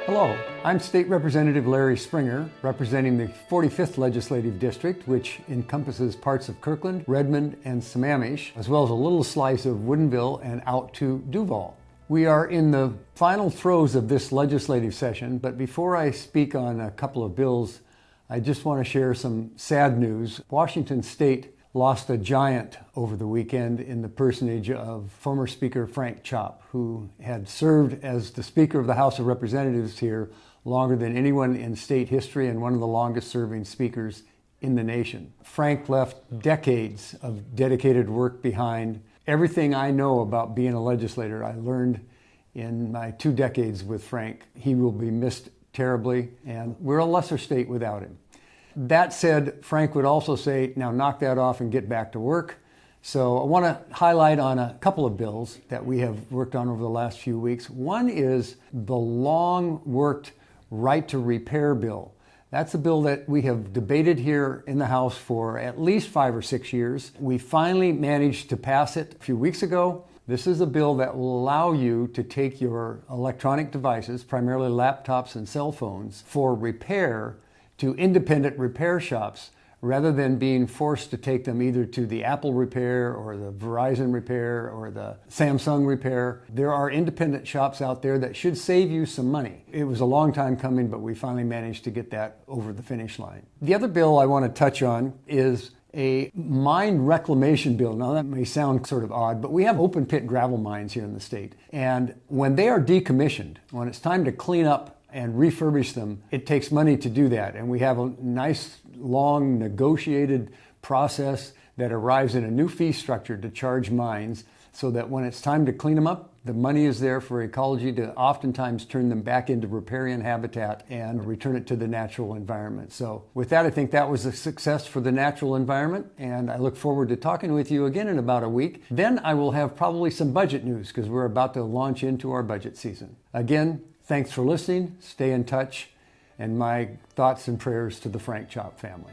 Hello, I'm State Representative Larry Springer, representing the 45th Legislative District, which encompasses parts of Kirkland, Redmond, and Sammamish, as well as a little slice of Woodinville and out to Duval. We are in the final throes of this legislative session, but before I speak on a couple of bills, I just want to share some sad news. Washington State lost a giant over the weekend in the personage of former Speaker Frank Chopp, who had served as the Speaker of the House of Representatives here longer than anyone in state history and one of the longest serving speakers in the nation. Frank left decades of dedicated work behind. Everything I know about being a legislator, I learned in my 2 decades with Frank. He will be missed terribly, and we're a lesser state without him. That said, Frank would also say, now knock that off and get back to work. So I want to highlight on a couple of bills that we have worked on over the last few weeks. One is the long-worked right to repair bill. That's a bill that we have debated here in the House for at least 5 or 6 years. We finally managed to pass it a few weeks ago. This is a bill that will allow you to take your electronic devices, primarily laptops and cell phones, for repair to independent repair shops rather than being forced to take them either to the Apple repair or the Verizon repair or the Samsung repair. There are independent shops out there that should save you some money. It was a long time coming, but we finally managed to get that over the finish line. The other bill I want to touch on is a mine reclamation bill. Now that may sound sort of odd, but we have open pit gravel mines here in the state. And when they are decommissioned, when it's time to clean up and refurbish them, it takes money to do that. And we have a nice, long, negotiated process that arrives in a new fee structure to charge mines so that when it's time to clean them up, the money is there for ecology to oftentimes turn them back into riparian habitat and return it to the natural environment. So with that, I think that was a success for the natural environment, and I look forward to talking with you again in about a week. Then I will have probably some budget news because we're about to launch into our budget season. Again, thanks for listening, stay in touch, and my thoughts and prayers to the Frank Chopp family.